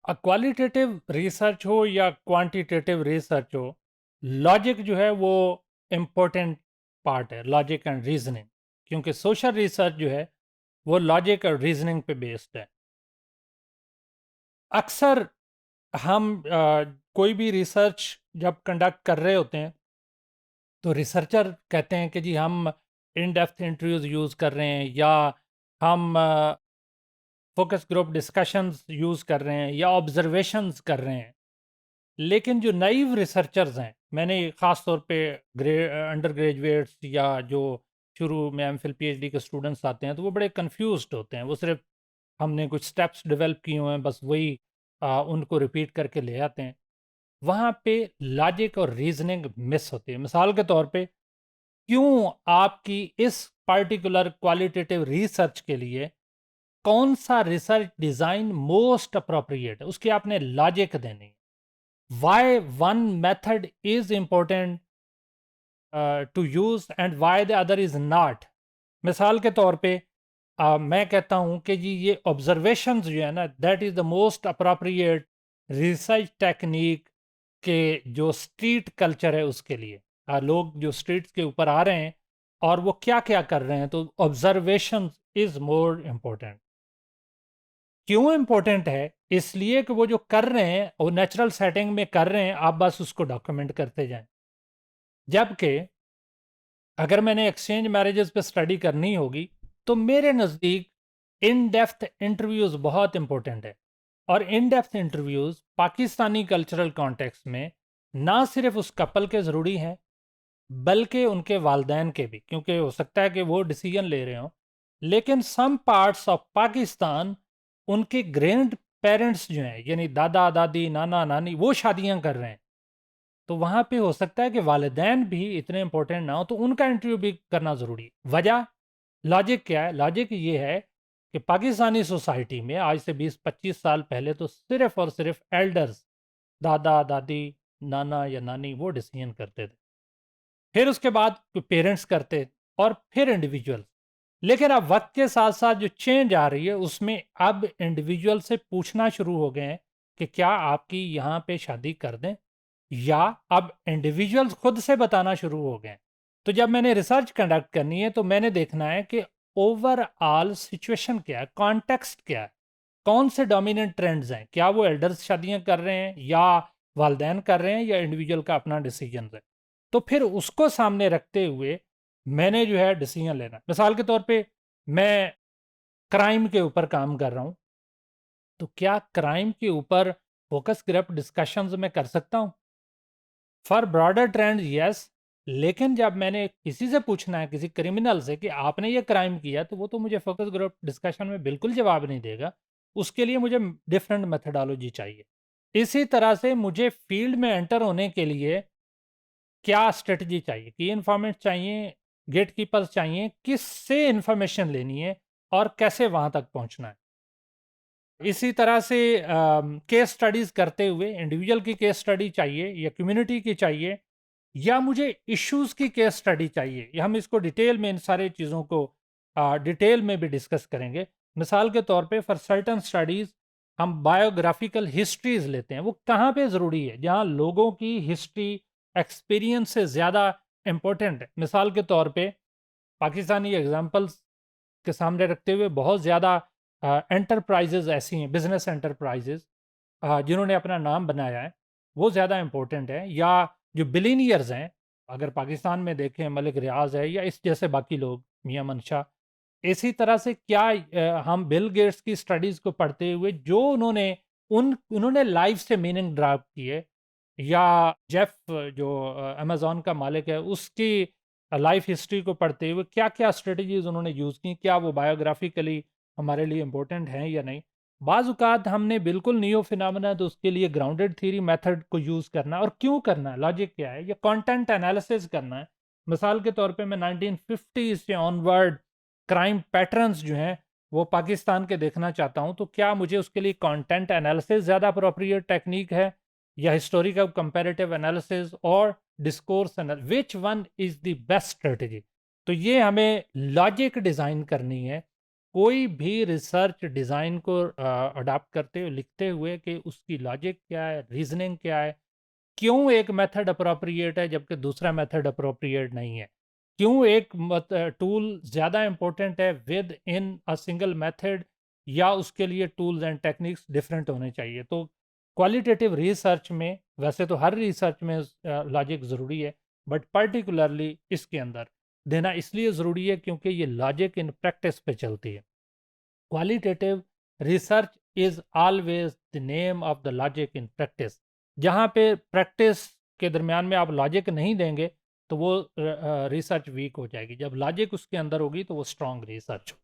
Qualitative research हो या quantitative research हो, लॉजिक जो है वो इम्पोर्टेंट पार्ट है, लॉजिक एंड रीजनिंग। क्योंकि सोशल रिसर्च जो है वो लॉजिक और रीजनिंग पे बेस्ड है। अक्सर हम कोई भी रिसर्च जब कंडक्ट कर रहे होते हैं तो रिसर्चर कहते हैं कि जी हम इन डेप्थ इंटरव्यूज यूज़ कर रहे हैं, या हम फोकस ग्रुप डिस्कशंस यूज़ कर रहे हैं, या ऑब्जर्वेशंस कर रहे हैं। लेकिन जो नाइव रिसर्चर्स हैं, मैंने ख़ास तौर पे अंडर ग्रेजुएट्स या जो शुरू में एमफिल पीएचडी के स्टूडेंट्स आते हैं, तो वो बड़े कंफ्यूज्ड होते हैं। वो सिर्फ हमने कुछ स्टेप्स डेवलप किए हुए हैं, बस वही उनको रिपीट करके ले आते हैं। वहाँ पे लॉजिक और रीजनिंग मिस होती है। मिसाल के तौर पे, क्यों आपकी इस पर्टिकुलर क्वालिटेटिव रिसर्च के लिए कौन सा रिसर्च डिज़ाइन मोस्ट अप्रोप्रिएट है, उसकी आपने लॉजिक देनी है। why one method is important to use and why the other is not। मिसाल के तौर पे मैं कहता हूं कि जी ये ऑब्जर्वेशंस जो है ना, that is the most appropriate research technique के जो स्ट्रीट कल्चर है उसके लिए। लोग जो स्ट्रीट्स के ऊपर आ रहे हैं और वो क्या क्या कर रहे हैं, तो ऑब्जर्वेशन इज मोर इम्पोर्टेंट। क्यों इम्पोर्टेंट है? इसलिए कि वो जो कर रहे हैं वो नेचुरल सेटिंग में कर रहे हैं, आप बस उसको डॉक्यूमेंट करते जाएं। जबकि अगर मैंने एक्सचेंज मैरिजेस पे स्टडी करनी होगी तो मेरे नज़दीक इन डेप्थ इंटरव्यूज़ बहुत इंपॉर्टेंट है। और in depth interviews Pakistani cultural context में ना सिर्फ उस कपल के ज़रूरी हैं, बल्कि उनके वालदैन के भी, क्योंकि हो सकता है कि वो डिसीजन ले रहे हों, लेकिन सम पार्ट्स ऑफ पाकिस्तान उनके ग्रैंड पेरेंट्स जो हैं, यानी दादा दादी नाना नानी, वो शादियां कर रहे हैं। तो वहाँ पे हो सकता है कि वालिदैन भी इतने इंपॉर्टेंट ना हो, तो उनका इंटरव्यू भी करना ज़रूरी है। वजह, लॉजिक क्या है? लॉजिक ये है कि पाकिस्तानी सोसाइटी में आज से 20-25 साल पहले तो सिर्फ और सिर्फ एल्डर्स, दादा दादी नाना या नानी, वो डिसीजन करते थे। फिर उसके बाद पेरेंट्स करते, और फिर इंडिविजुअल। लेकिन अब वक्त के साथ साथ जो चेंज आ रही है उसमें अब इंडिविजुअल से पूछना शुरू हो गए हैं कि क्या आपकी यहाँ पे शादी कर दें, या अब इंडिविजुअल्स खुद से बताना शुरू हो गए हैं। तो जब मैंने रिसर्च कंडक्ट करनी है तो मैंने देखना है कि ओवरऑल सिचुएशन क्या है, कॉन्टेक्स्ट क्या है, कौन से डोमिनेंट ट्रेंड्स हैं, क्या वो एल्डर्स शादियां कर रहे हैं, या वालदैन कर रहे हैं, या इंडिविजुअल का अपना डिसीजन है। तो फिर उसको सामने रखते हुए मैंने जो है डिसीजन लेना। मिसाल के तौर पे मैं क्राइम के ऊपर काम कर रहा हूँ, तो क्या क्राइम के ऊपर फोकस ग्रुप डिस्कशंस में कर सकता हूँ? For broader trend yes. लेकिन जब मैंने किसी से पूछना है, किसी क्रिमिनल से, कि आपने ये क्राइम किया, तो वो तो मुझे फोकस ग्रुप डिस्कशन में बिल्कुल जवाब नहीं देगा। उसके लिए मुझे डिफरेंट मेथडोलॉजी चाहिए। इसी तरह से मुझे फील्ड में एंटर होने के लिए क्या स्ट्रेटजी चाहिए, की इन्फॉर्मेंट चाहिए, गेट कीपर्स चाहिए, किससे इंफॉर्मेशन लेनी है और कैसे वहां तक पहुंचना है। इसी तरह से केस स्टडीज करते हुए इंडिविजुअल की केस स्टडी चाहिए, या कम्युनिटी की चाहिए, या मुझे इश्यूज की केस स्टडी चाहिए, या हम इसको डिटेल में, इन सारे चीज़ों को डिटेल में भी डिस्कस करेंगे। मिसाल के तौर पे फॉर सर्टन स्टडीज हम बायोग्राफिकल हिस्ट्रीज लेते हैं। वो कहाँ पे ज़रूरी है? जहाँ लोगों की हिस्ट्री एक्सपीरियंस से ज़्यादा इम्पोर्टेंट है। मिसाल के तौर पे पाकिस्तानी एग्जांपल्स के सामने रखते हुए बहुत ज़्यादा एंटरप्राइजेज ऐसी हैं, बिजनेस एंटरप्राइजेज जिन्होंने अपना नाम बनाया है, वो ज़्यादा इम्पोर्टेंट है। या जो बिलीनियर्स हैं, अगर पाकिस्तान में देखें, मलिक रियाज है, या इस जैसे बाकी लोग, मियां मनशा। इसी तरह से क्या हम बिल गेट्स की स्टडीज़ को पढ़ते हुए जो उन्होंने लाइफ से मीनिंग ड्राइव किए, या जेफ जो अमेज़न का मालिक है, उसकी लाइफ हिस्ट्री को पढ़ते हुए क्या-क्या स्ट्रेटजीज़ उन्होंने यूज़ की, क्या वो बायोग्राफिकली हमारे लिए इम्पोर्टेंट हैं या नहीं। बाज़-औक़ात हमने बिल्कुल न्यू फिनोमेना, तो उसके लिए ग्राउंडेड थ्योरी मेथड को यूज़ करना है। और क्यों करना है, लॉजिक क्या है, या कंटेंट एनालिसिस करना है। मिसाल के तौर पे मैं 1950 से ऑनवर्ड क्राइम पैटर्न्स जो हैं वो पाकिस्तान के देखना चाहता हूँ, तो क्या मुझे उसके लिए कंटेंट एनालिसिस ज़्यादा अप्रोप्रिएट टेक्निक है, या हिस्टोरिकल कंपैरेटिव एनालिसिस और discourse analysis, which one is the best strategy? तो ये हमें लॉजिक डिज़ाइन करनी है कोई भी रिसर्च डिज़ाइन को अडॉप्ट करते हुए, लिखते हुए कि उसकी लॉजिक क्या है, रीज़निंग क्या है, क्यों एक मेथड अप्रोप्रिएट है जबकि दूसरा मेथड अप्रोप्रिएट नहीं है, क्यों एक टूल ज़्यादा इम्पोर्टेंट है with in a single method, या उसके लिए टूल्स एंड टेक्निक्स डिफरेंट होने चाहिए। तो क्वालिटेटिव रिसर्च में, वैसे तो हर रिसर्च में लॉजिक ज़रूरी है, बट पर्टिकुलरली इसके अंदर देना इसलिए ज़रूरी है क्योंकि ये लॉजिक इन प्रैक्टिस पे चलती है। Qualitative research is always the name of the logic in practice. जहाँ पे प्रैक्टिस के दरमियान में आप लॉजिक नहीं देंगे तो वो रिसर्च वीक हो जाएगी, जब लॉजिक उसके अंदर होगी तो वो स्ट्रॉन्ग रिसर्च।